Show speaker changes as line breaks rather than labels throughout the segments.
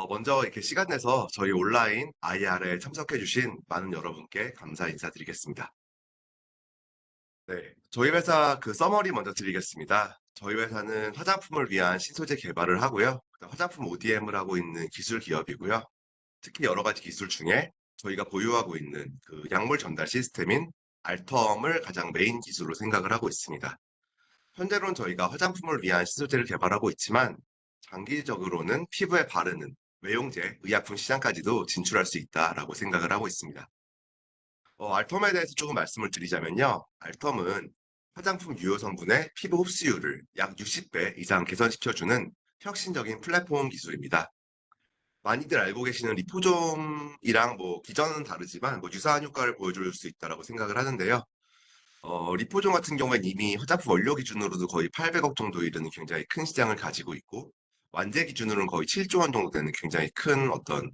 먼저 이렇게 시간 내서 저희 온라인 IR에 참석해주신 많은 여러분께 감사 인사드리겠습니다. 네, 저희 회사 그 서머리 먼저 드리겠습니다. 저희 회사는 화장품을 위한 신소재 개발을 하고요. 그다음 화장품 ODM을 하고 있는 기술 기업이고요. 특히 여러 가지 기술 중에 저희가 보유하고 있는 그 약물 전달 시스템인 알텀을 가장 메인 기술로 생각을 하고 있습니다. 현재로는 저희가 화장품을 위한 신소재를 개발하고 있지만 장기적으로는 피부에 바르는 외용제, 의약품 시장까지도 진출할 수 있다라고 생각을 하고 있습니다. 알텀에 대해서 조금 말씀을 드리자면요. 알텀은 화장품 유효 성분의 피부 흡수율을 약 60배 이상 개선시켜주는 혁신적인 플랫폼 기술입니다. 많이들 알고 계시는 리포좀이랑 뭐 기전은 다르지만 뭐 유사한 효과를 보여줄 수 있다라고 생각을 하는데요. 리포존 같은 경우엔 이미 화장품 원료 기준으로도 거의 800억 정도 이르는 굉장히 큰 시장을 가지고 있고, 완제 기준으로는 거의 7조 원 정도 되는 굉장히 큰 어떤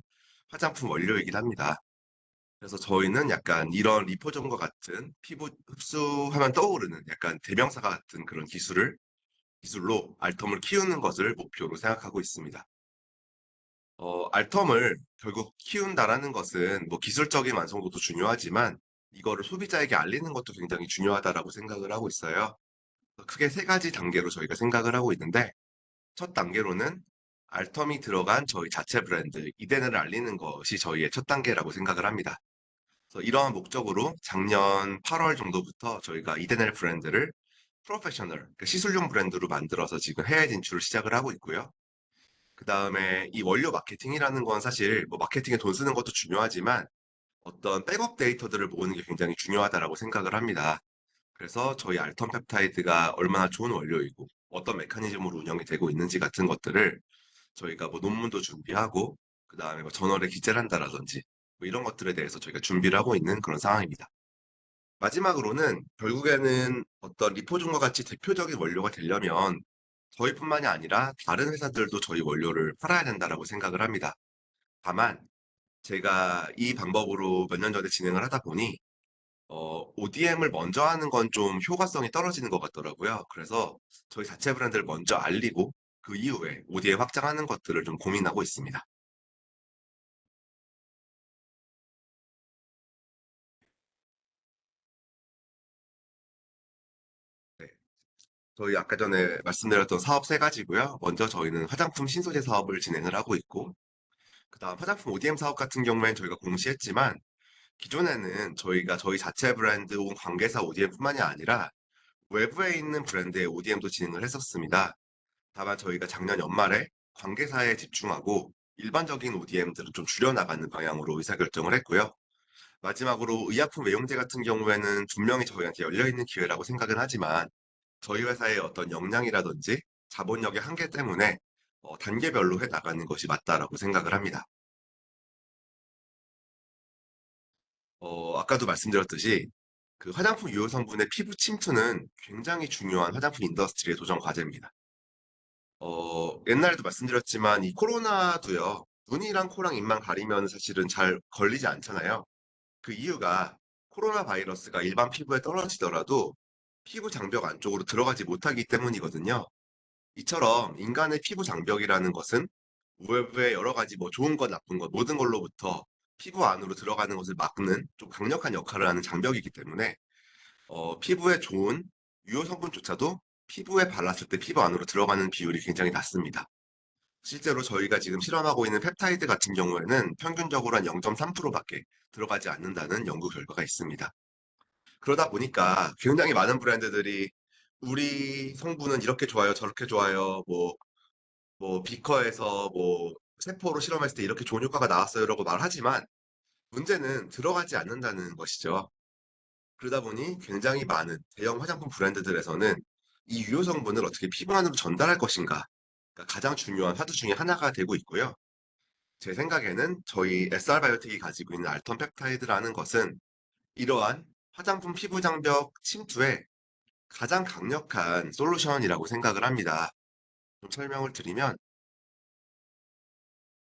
화장품 원료이긴 합니다. 그래서 저희는 약간 이런 리포존과 같은 피부 흡수하면 떠오르는 약간 대명사가 같은 그런 기술로 알텀을 키우는 것을 목표로 생각하고 있습니다. 알텀을 결국 키운다라는 것은 뭐 기술적인 완성도도 중요하지만 이거를 소비자에게 알리는 것도 굉장히 중요하다라고 생각을 하고 있어요. 크게 세 가지 단계로 저희가 생각을 하고 있는데, 첫 단계로는 알텀이 들어간 저희 자체 브랜드 이데는을 알리는 것이 저희의 첫 단계라고 생각을 합니다. 그래서 이러한 목적으로 작년 8월 정도부터 저희가 이데넬 브랜드를 프로페셔널, 그러니까 시술용 브랜드로 만들어서 지금 해외 진출을 시작을 하고 있고요. 그 다음에 이 원료 마케팅이라는 건 사실 뭐 마케팅에 돈 쓰는 것도 중요하지만 어떤 백업 데이터들을 모으는 게 굉장히 중요하다라고 생각을 합니다. 그래서 저희 알턴 펩타이드가 얼마나 좋은 원료이고 어떤 메커니즘으로 운영이 되고 있는지 같은 것들을 저희가 뭐 논문도 준비하고 그다음에 뭐 저널에 기재를 한다라든지 뭐 이런 것들에 대해서 저희가 준비를 하고 있는 그런 상황입니다. 마지막으로는 결국에는 어떤 리포존과 같이 대표적인 원료가 되려면 저희뿐만이 아니라 다른 회사들도 저희 원료를 팔아야 된다라고 생각을 합니다. 다만 제가 이 방법으로 몇 년 전에 진행을 하다 보니 ODM을 먼저 하는 건 좀 효과성이 떨어지는 것 같더라고요. 그래서 저희 자체 브랜드를 먼저 알리고 그 이후에 ODM 확장하는 것들을 좀 고민하고 있습니다. 네. 저희 아까 전에 말씀드렸던 사업 세 가지고요. 먼저 저희는 화장품 신소재 사업을 진행을 하고 있고, 그다음 화장품 ODM 사업 같은 경우에는 저희가 공시했지만 기존에는 저희가 저희 자체 브랜드 혹은 관계사 ODM뿐만이 아니라 외부에 있는 브랜드의 ODM도 진행을 했었습니다. 다만 저희가 작년 연말에 관계사에 집중하고 일반적인 ODM들은 좀 줄여나가는 방향으로 의사결정을 했고요. 마지막으로 의약품 외용제 같은 경우에는 분명히 저희한테 열려있는 기회라고 생각은 하지만 저희 회사의 어떤 역량이라든지 자본력의 한계 때문에 단계별로 해 나가는 것이 맞다라고 생각을 합니다. 아까도 말씀드렸듯이 그 화장품 유효 성분의 피부 침투는 굉장히 중요한 화장품 인더스트리의 도전 과제입니다. 옛날에도 말씀드렸지만 이 코로나도요, 눈이랑 코랑 입만 가리면 사실은 잘 걸리지 않잖아요. 그 이유가 코로나 바이러스가 일반 피부에 떨어지더라도 피부 장벽 안쪽으로 들어가지 못하기 때문이거든요. 이처럼 인간의 피부 장벽이라는 것은 외부의 여러 가지 뭐 좋은 것, 나쁜 것, 모든 걸로부터 피부 안으로 들어가는 것을 막는 좀 강력한 역할을 하는 장벽이기 때문에 피부에 좋은 유효 성분조차도 피부에 발랐을 때 피부 안으로 들어가는 비율이 굉장히 낮습니다. 실제로 저희가 지금 실험하고 있는 펩타이드 같은 경우에는 평균적으로 한 0.3%밖에 들어가지 않는다는 연구 결과가 있습니다. 그러다 보니까 굉장히 많은 브랜드들이 우리 성분은 이렇게 좋아요, 저렇게 좋아요, 뭐 비커에서 뭐 세포로 실험했을 때 이렇게 좋은 효과가 나왔어요라고 말하지만 문제는 들어가지 않는다는 것이죠. 그러다 보니 굉장히 많은 대형 화장품 브랜드들에서는 이 유효 성분을 어떻게 피부 안으로 전달할 것인가, 가 가장 중요한 화두 중에 하나가 되고 있고요. 제 생각에는 저희 SR바이오텍이 가지고 있는 알턴 펩타이드라는 것은 이러한 화장품 피부 장벽 침투에 가장 강력한 솔루션이라고 생각을 합니다. 좀 설명을 드리면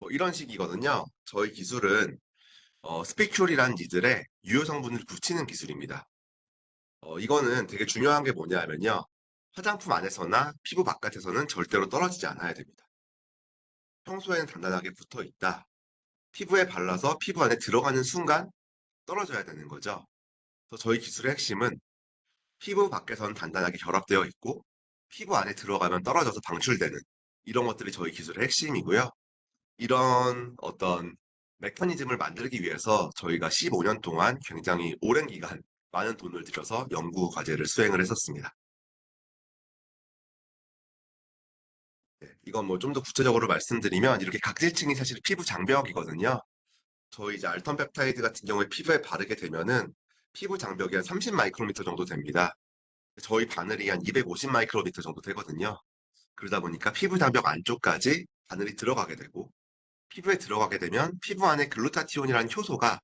뭐 이런 식이거든요. 저희 기술은 스피큘이라는 니들의 유효 성분을 붙이는 기술입니다. 이거는 되게 중요한 게 뭐냐면요. 화장품 안에서나 피부 바깥에서는 절대로 떨어지지 않아야 됩니다. 평소에는 단단하게 붙어 있다. 피부에 발라서 피부 안에 들어가는 순간 떨어져야 되는 거죠. 그래서 저희 기술의 핵심은 피부 밖에선 단단하게 결합되어 있고 피부 안에 들어가면 떨어져서 방출되는 이런 것들이 저희 기술의 핵심이고요. 이런 어떤 메커니즘을 만들기 위해서 저희가 15년 동안 굉장히 오랜 기간 많은 돈을 들여서 연구 과제를 수행을 했었습니다. 네, 이건 뭐 좀 더 구체적으로 말씀드리면 이렇게 각질층이 사실 피부 장벽이거든요. 저희 이제 알턴 펩타이드 같은 경우에 피부에 바르게 되면은 피부 장벽이 한 30 마이크로미터 정도 됩니다. 저희 바늘이 한 250 마이크로미터 정도 되거든요. 그러다 보니까 피부 장벽 안쪽까지 바늘이 들어가게 되고 피부에 들어가게 되면 피부 안에 글루타티온이라는 효소가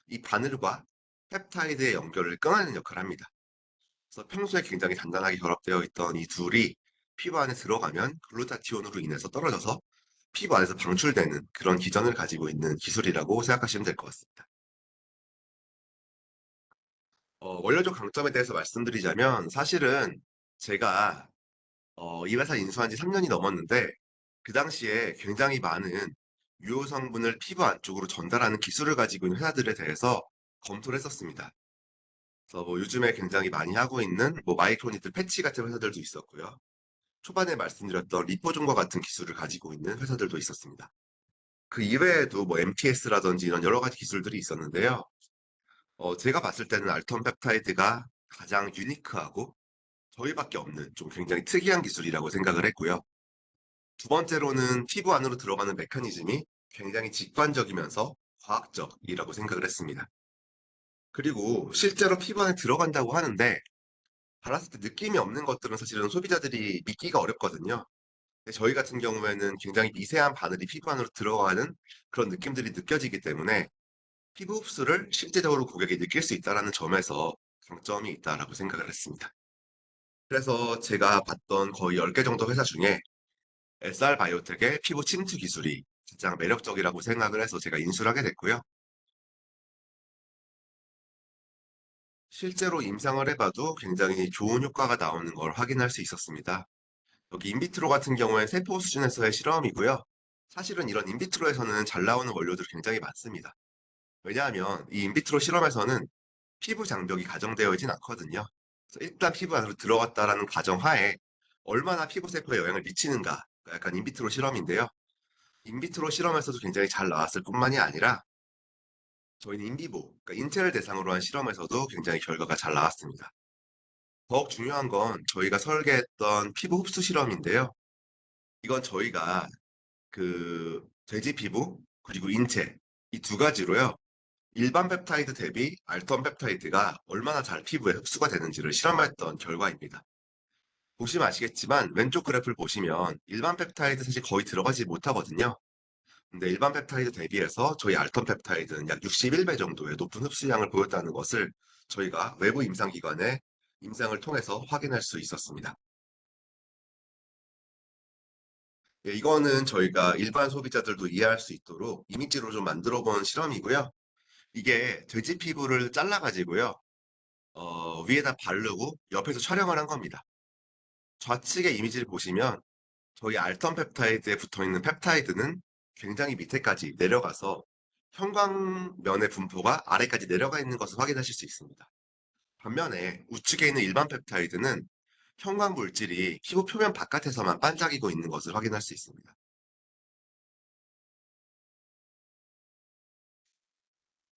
이 바늘과 펩타이드의 연결을 끊어내는 역할을 합니다. 그래서 평소에 굉장히 단단하게 결합되어 있던 이 둘이 피부 안에 들어가면 글루타티온으로 인해서 떨어져서 피부 안에서 방출되는 그런 기전을 가지고 있는 기술이라고 생각하시면 될 것 같습니다. 원료적 강점에 대해서 말씀드리자면 사실은 제가 이 회사 인수한 지 3년이 넘었는데 그 당시에 굉장히 많은 유효 성분을 피부 안쪽으로 전달하는 기술을 가지고 있는 회사들에 대해서 검토를 했었습니다. 그래서 뭐 요즘에 굉장히 많이 하고 있는 뭐 마이크로니들 패치 같은 회사들도 있었고요. 초반에 말씀드렸던 리포존과 같은 기술을 가지고 있는 회사들도 있었습니다. 그 이외에도 뭐 MTS라든지 이런 여러 가지 기술들이 있었는데요. 제가 봤을 때는 알톤 펩타이드가 가장 유니크하고 저희밖에 없는 좀 굉장히 특이한 기술이라고 생각을 했고요. 두 번째로는 피부 안으로 들어가는 메커니즘이 굉장히 직관적이면서 과학적이라고 생각을 했습니다. 그리고 실제로 피부 안에 들어간다고 하는데 발랐을 때 느낌이 없는 것들은 사실은 소비자들이 믿기가 어렵거든요. 근데 저희 같은 경우에는 굉장히 미세한 바늘이 피부 안으로 들어가는 그런 느낌들이 느껴지기 때문에 피부 흡수를 실제적으로 고객이 느낄 수 있다는 점에서 장점이 있다라고 생각을 했습니다. 그래서 제가 봤던 거의 10개 정도 회사 중에 SR 바이오텍의 피부 침투 기술이 가장 매력적이라고 생각을 해서 제가 인수를 하게 됐고요. 실제로 임상을 해봐도 굉장히 좋은 효과가 나오는 걸 확인할 수 있었습니다. 여기 인비트로 같은 경우엔 세포 수준에서의 실험이고요. 사실은 이런 인비트로에서는 잘 나오는 원료들이 굉장히 많습니다. 왜냐하면 이 인비트로 실험에서는 피부 장벽이 가정되어 있진 않거든요. 그래서 일단 피부 안으로 들어갔다라는 가정하에 얼마나 피부 세포에 영향을 미치는가, 약간 인비트로 실험인데요. 인비트로 실험에서도 굉장히 잘 나왔을 뿐만이 아니라 저희는 인비보, 그러니까 인체를 대상으로 한 실험에서도 굉장히 결과가 잘 나왔습니다. 더욱 중요한 건 저희가 설계했던 피부 흡수 실험인데요. 이건 저희가 그 돼지 피부 그리고 인체 이 두 가지로요. 일반 펩타이드 대비 알턴 펩타이드가 얼마나 잘 피부에 흡수가 되는지를 실험했던 결과입니다. 보시면 아시겠지만 왼쪽 그래프를 보시면 일반 펩타이드 사실 거의 들어가지 못하거든요. 근데 일반 펩타이드 대비해서 저희 알턴 펩타이드는 약 61배 정도의 높은 흡수량을 보였다는 것을 저희가 외부 임상기관의 임상을 통해서 확인할 수 있었습니다. 예, 이거는 저희가 일반 소비자들도 이해할 수 있도록 이미지로 좀 만들어 본 실험이고요. 이게 돼지 피부를 잘라가지고요. 위에다 바르고 옆에서 촬영을 한 겁니다. 좌측의 이미지를 보시면 저희 알턴 펩타이드에 붙어 있는 펩타이드는 굉장히 밑에까지 내려가서 형광면의 분포가 아래까지 내려가 있는 것을 확인하실 수 있습니다. 반면에 우측에 있는 일반 펩타이드는 형광 물질이 피부 표면 바깥에서만 반짝이고 있는 것을 확인할 수 있습니다.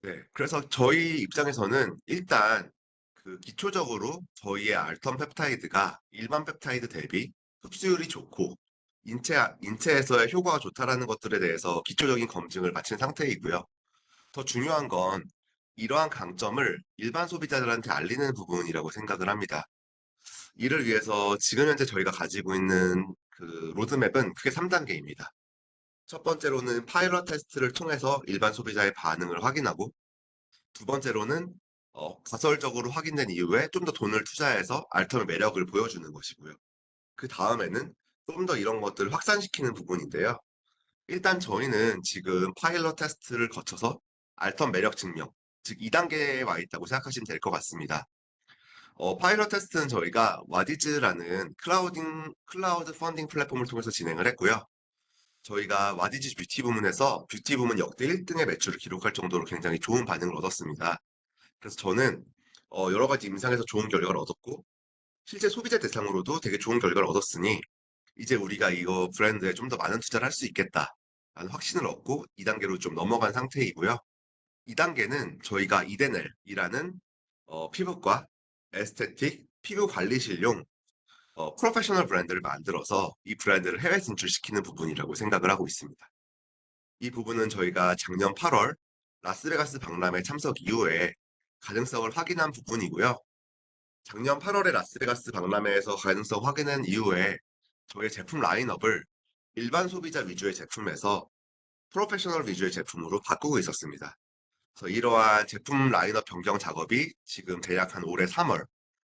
네, 그래서 저희 입장에서는 일단 그 기초적으로 저희의 알턴 펩타이드가 일반 펩타이드 대비 흡수율이 좋고 인체에서의 효과가 좋다라는 것들에 대해서 기초적인 검증을 마친 상태이고요. 더 중요한 건 이러한 강점을 일반 소비자들한테 알리는 부분이라고 생각을 합니다. 이를 위해서 지금 현재 저희가 가지고 있는 그 로드맵은 크게 3단계입니다. 첫 번째로는 파일럿 테스트를 통해서 일반 소비자의 반응을 확인하고 두 번째로는 가설적으로 확인된 이후에 좀 더 돈을 투자해서 알텀의 매력을 보여주는 것이고요. 그 다음에는 좀 더 이런 것들을 확산시키는 부분인데요. 일단 저희는 지금 파일럿 테스트를 거쳐서 알텀 매력 증명, 즉 2단계에 와 있다고 생각하시면 될 것 같습니다. 파일럿 테스트는 저희가 와디즈라는 클라우드 펀딩 플랫폼을 통해서 진행을 했고요. 저희가 와디즈 뷰티 부문에서 뷰티 부문 역대 1등의 매출을 기록할 정도로 굉장히 좋은 반응을 얻었습니다. 그래서 저는 여러 가지 임상에서 좋은 결과를 얻었고 실제 소비자 대상으로도 되게 좋은 결과를 얻었으니 이제 우리가 이거 브랜드에 좀 더 많은 투자를 할 수 있겠다 라는 확신을 얻고 2단계로 좀 넘어간 상태이고요. 2단계는 저희가 이데넬이라는 피부과, 에스테틱, 피부 관리실용 프로페셔널 브랜드를 만들어서 이 브랜드를 해외 진출시키는 부분이라고 생각을 하고 있습니다. 이 부분은 저희가 작년 8월 라스베가스 박람회 참석 이후에 가능성을 확인한 부분이고요. 작년 8월에 라스베가스 박람회에서 가능성 확인한 이후에 저희 제품 라인업을 일반 소비자 위주의 제품에서 프로페셔널 위주의 제품으로 바꾸고 있었습니다. 그래서 이러한 제품 라인업 변경 작업이 지금 대략 한 올해 3월,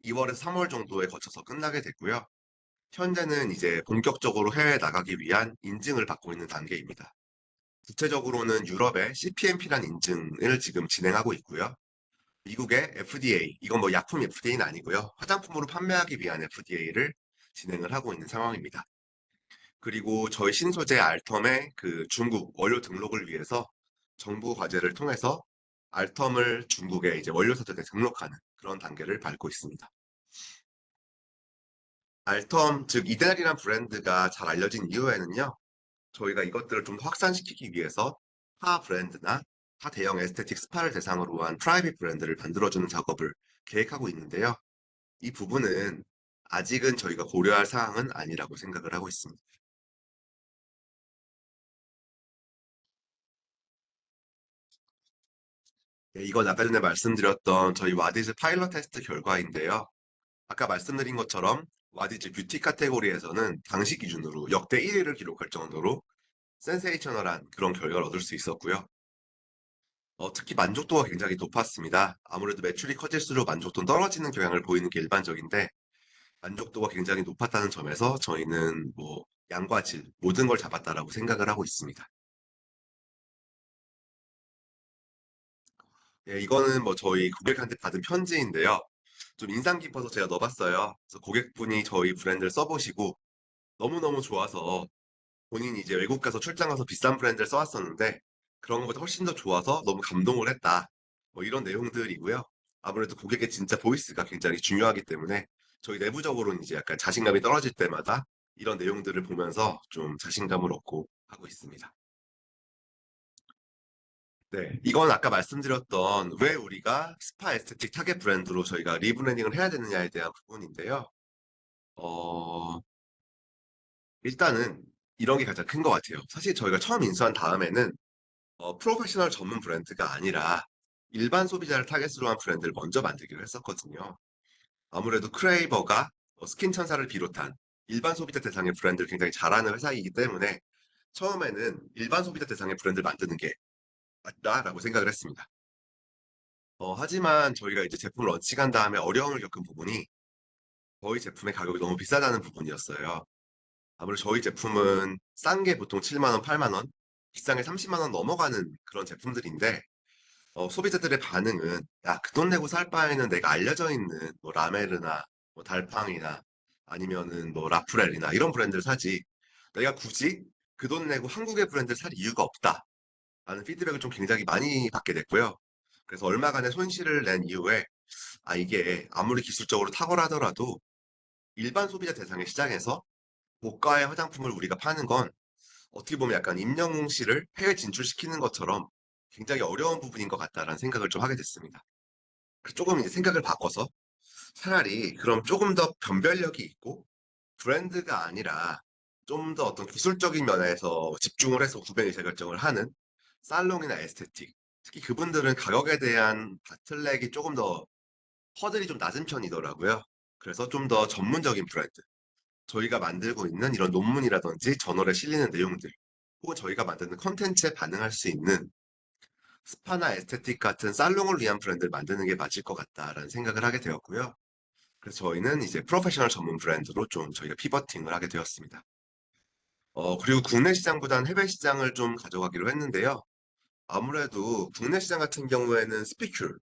2월에서 3월 정도에 거쳐서 끝나게 됐고요. 현재는 이제 본격적으로 해외에 나가기 위한 인증을 받고 있는 단계입니다. 구체적으로는 유럽의 CPMP란 인증을 지금 진행하고 있고요. 미국의 FDA, 이건 뭐 약품 FDA는 아니고요. 화장품으로 판매하기 위한 FDA를 진행을 하고 있는 상황입니다. 그리고 저희 신소재 알텀의 그 중국 원료 등록을 위해서 정부 과제를 통해서 알텀을 중국에 이제 원료 사전에 등록하는 그런 단계를 밟고 있습니다. 알텀, 즉 이데랄이라는 브랜드가 잘 알려진 이후에는요. 저희가 이것들을 좀 더 확산시키기 위해서 타 브랜드나 타 대형 에스테틱 스파를 대상으로 한 프라이빗 브랜드를 만들어주는 작업을 계획하고 있는데요. 이 부분은 아직은 저희가 고려할 사항은 아니라고 생각을 하고 있습니다. 네, 이건 아까 전에 말씀드렸던 저희 와디즈 파일럿 테스트 결과인데요. 아까 말씀드린 것처럼 와디즈 뷰티 카테고리에서는 당시 기준으로 역대 1위를 기록할 정도로 센세이셔널한 그런 결과를 얻을 수 있었고요. 특히 만족도가 굉장히 높았습니다. 아무래도 매출이 커질수록 만족도는 떨어지는 경향을 보이는 게 일반적인데 만족도가 굉장히 높았다는 점에서 저희는 뭐 양과 질 모든 걸 잡았다라고 생각을 하고 있습니다. 예, 이거는 뭐 저희 고객한테 받은 편지인데요. 좀 인상 깊어서 제가 넣어봤어요. 그래서 고객분이 저희 브랜드를 써보시고 너무너무 좋아서 본인이 이제 외국 가서 출장 가서 비싼 브랜드를 써왔었는데 그런 것보다 훨씬 더 좋아서 너무 감동을 했다. 뭐 이런 내용들이고요. 아무래도 고객의 진짜 보이스가 굉장히 중요하기 때문에 저희 내부적으로는 이제 약간 자신감이 떨어질 때마다 이런 내용들을 보면서 좀 자신감을 얻고 하고 있습니다. 네, 이건 아까 말씀드렸던 왜 우리가 스파 에스테틱 타겟 브랜드로 저희가 리브랜딩을 해야 되느냐에 대한 부분인데요. 어, 일단은 이런 게 가장 큰 것 같아요. 사실 저희가 처음 인수한 다음에는 프로페셔널 전문 브랜드가 아니라 일반 소비자를 타겟으로 한 브랜드를 먼저 만들기로 했었거든요. 아무래도 크레이버가 스킨 천사를 비롯한 일반 소비자 대상의 브랜드를 굉장히 잘하는 회사이기 때문에 처음에는 일반 소비자 대상의 브랜드를 만드는 게 맞다라고 생각을 했습니다. 하지만 저희가 이제 제품 런칭한 다음에 어려움을 겪은 부분이 저희 제품의 가격이 너무 비싸다는 부분이었어요. 아무래도 저희 제품은 싼 게 보통 7만 원, 8만 원, 비싼 게 30만 원 넘어가는 그런 제품들인데 소비자들의 반응은 야, 그 돈 내고 살 바에는 내가 알려져 있는 뭐 라메르나 뭐 달팡이나 아니면은 뭐 라프렐이나 이런 브랜드를 사지. 내가 굳이 그 돈 내고 한국의 브랜드를 살 이유가 없다. 라는 피드백을 좀 굉장히 많이 받게 됐고요. 그래서 얼마간의 손실을 낸 이후에 이게 아무리 기술적으로 탁월하더라도 일반 소비자 대상의 시장에서 고가의 화장품을 우리가 파는 건 어떻게 보면 약간 임영웅 씨를 해외 진출시키는 것처럼 굉장히 어려운 부분인 것 같다라는 생각을 좀 하게 됐습니다. 그래서 조금 이제 생각을 바꿔서 차라리 그럼 조금 더 변별력이 있고 브랜드가 아니라 좀 더 어떤 기술적인 면에서 집중을 해서 구매 의사결정을 하는 살롱이나 에스테틱 특히 그분들은 가격에 대한 바틀렉이 조금 더 허들이 좀 낮은 편이더라고요. 그래서 좀 더 전문적인 브랜드 저희가 만들고 있는 이런 논문이라든지 저널에 실리는 내용들 혹은 저희가 만드는 컨텐츠에 반응할 수 있는 스파나 에스테틱 같은 살롱을 위한 브랜드를 만드는 게 맞을 것 같다라는 생각을 하게 되었고요. 그래서 저희는 이제 프로페셔널 전문 브랜드로 좀 저희가 피버팅을 하게 되었습니다. 그리고 국내 시장보다는 해외 시장을 좀 가져가기로 했는데요. 아무래도 국내 시장 같은 경우에는 스피큘,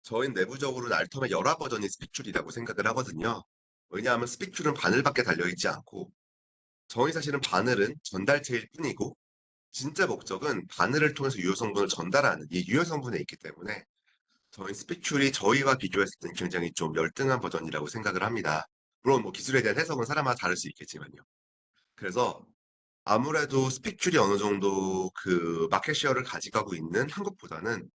저희 내부적으로는 알텀의 열화 버전이 스피큘이라고 생각을 하거든요. 왜냐하면 스피큘은 바늘밖에 달려있지 않고 저희 사실은 바늘은 전달체일 뿐이고 진짜 목적은 바늘을 통해서 유효 성분을 전달하는 이 유효 성분에 있기 때문에 저희 스피큘이 저희와 비교했을 땐 굉장히 좀 열등한 버전이라고 생각을 합니다. 물론 뭐 기술에 대한 해석은 사람마다 다를 수 있겠지만요. 그래서 아무래도 스피큘이 어느 정도 그 마켓 쉐어를 가져가고 있는 한국보다는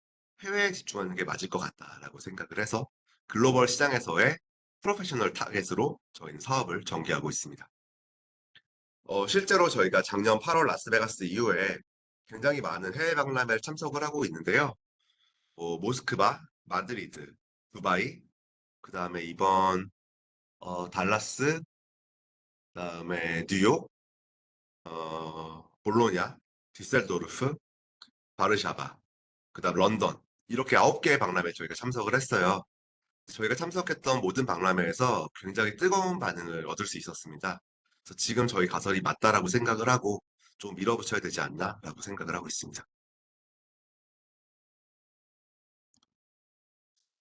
해외에 집중하는 게 맞을 것 같다라고 생각을 해서 글로벌 시장에서의 프로페셔널 타겟으로 저희는 사업을 전개하고 있습니다. 실제로 저희가 작년 8월 라스베가스 이후에 굉장히 많은 해외 박람회를 참석을 하고 있는데요. 모스크바, 마드리드, 두바이, 그 다음에 이번 달라스, 그 다음에 뉴욕, 볼로냐, 디셀도르프, 바르샤바, 그 다음 런던 이렇게 9개의 박람회에 저희가 참석을 했어요. 저희가 참석했던 모든 박람회에서 굉장히 뜨거운 반응을 얻을 수 있었습니다. 그래서 지금 저희 가설이 맞다라고 생각을 하고 좀 밀어붙여야 되지 않나라고 생각을 하고 있습니다.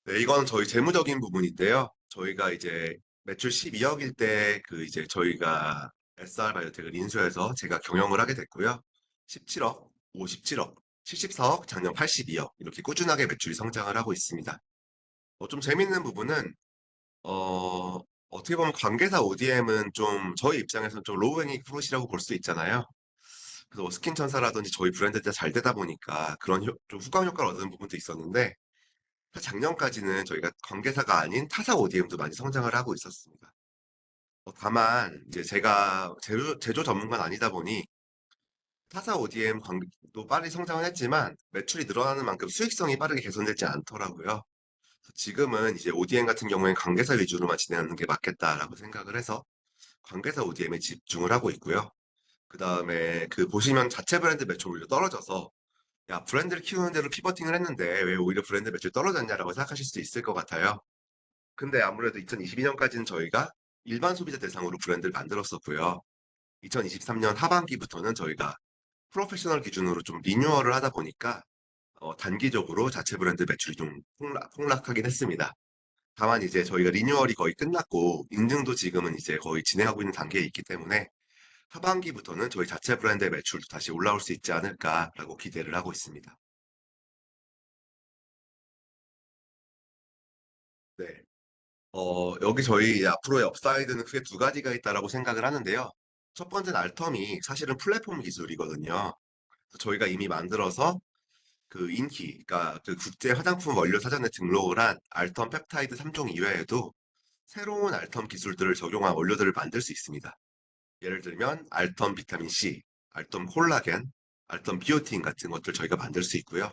네, 이건 저희 재무적인 부분인데요. 저희가 이제 매출 12억일 때 그 이제 저희가 SR 바이오텍을 인수해서 제가 경영을 하게 됐고요. 17억, 57억, 74억, 작년 82억 이렇게 꾸준하게 매출이 성장을 하고 있습니다. 좀 재밌는 부분은 어, 어떻게 보면 관계사 ODM은 좀 저희 입장에서는 좀 로우 행잉 프루트이라고 볼 수 있잖아요. 그래서 뭐 스킨천사라든지 저희 브랜드가 잘 되다 보니까 그런 좀 후광 효과를 얻는 부분도 있었는데 작년까지는 저희가 관계사가 아닌 타사 ODM도 많이 성장을 하고 있었습니다. 다만 이제 제가 제조 전문가는 아니다 보니 타사 ODM 관계도 빨리 성장을 했지만 매출이 늘어나는 만큼 수익성이 빠르게 개선되지 않더라고요. 그래서 지금은 이제 ODM 같은 경우에는 관계사 위주로만 진행하는 게 맞겠다라고 생각을 해서 관계사 ODM에 집중을 하고 있고요. 그 다음에 그 보시면 자체 브랜드 매출 오히려 떨어져서 야, 브랜드를 키우는 대로 피버팅을 했는데 왜 오히려 브랜드 매출 떨어졌냐라고 생각하실 수도 있을 것 같아요. 근데 아무래도 2022년까지는 저희가 일반 소비자 대상으로 브랜드를 만들었었고요. 2023년 하반기부터는 저희가 프로페셔널 기준으로 좀 리뉴얼을 하다 보니까 단기적으로 자체 브랜드 매출이 좀 폭락하긴 했습니다. 다만 이제 저희가 리뉴얼이 거의 끝났고 인증도 지금은 이제 거의 진행하고 있는 단계에 있기 때문에 하반기부터는 저희 자체 브랜드의 매출도 다시 올라올 수 있지 않을까라고 기대를 하고 있습니다. 네. 여기 저희 앞으로의 업사이드는 크게 두 가지가 있다라고 생각을 하는데요. 첫 번째는 알텀이 사실은 플랫폼 기술이거든요. 그래서 저희가 이미 만들어서 그 인기, 그러니까 그 국제 화장품 원료 사전에 등록을 한 알텀 펩타이드 3종 이외에도 새로운 알텀 기술들을 적용한 원료들을 만들 수 있습니다. 예를 들면 알텀 비타민 C, 알텀 콜라겐, 알텀 비오틴 같은 것들 저희가 만들 수 있고요.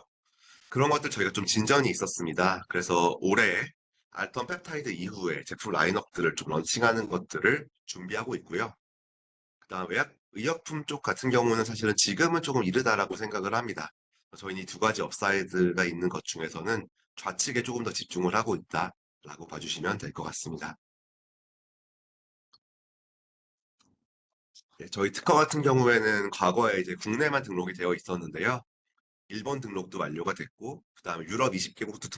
그런 것들 저희가 좀 진전이 있었습니다. 그래서 올해 알턴 펩타이드 이후에 제품 라인업들을 좀 런칭하는 것들을 준비하고 있고요. 그다음 의약품 쪽 같은 경우는 사실은 지금은 조금 이르다라고 생각을 합니다. 저희는 이 두 가지 업사이드가 있는 것 중에서는 좌측에 조금 더 집중을 하고 있다라고 봐주시면 될 것 같습니다. 네, 저희 특허 같은 경우에는 과거에 이제 국내만 등록이 되어 있었는데요. 일본 등록도 완료가 됐고, 그다음에 유럽 20개국도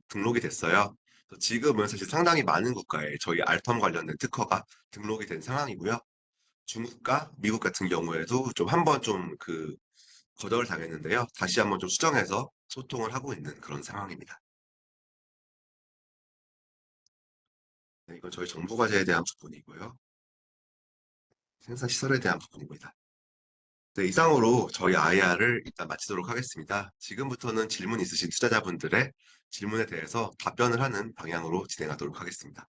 등록이 됐어요. 그래서 지금은 사실 상당히 많은 국가에 저희 알텀 관련된 특허가 등록이 된 상황이고요. 중국과 미국 같은 경우에도 좀 한번 좀 그 거절을 당했는데요. 다시 한번 좀 수정해서 소통을 하고 있는 그런 상황입니다. 네, 이건 저희 정부 과제에 대한 부분이고요. 생산 시설에 대한 부분입니다. 네, 이상으로 저희 IR을 일단 마치도록 하겠습니다. 지금부터는 질문 있으신 투자자분들의 질문에 대해서 답변을 하는 방향으로 진행하도록 하겠습니다.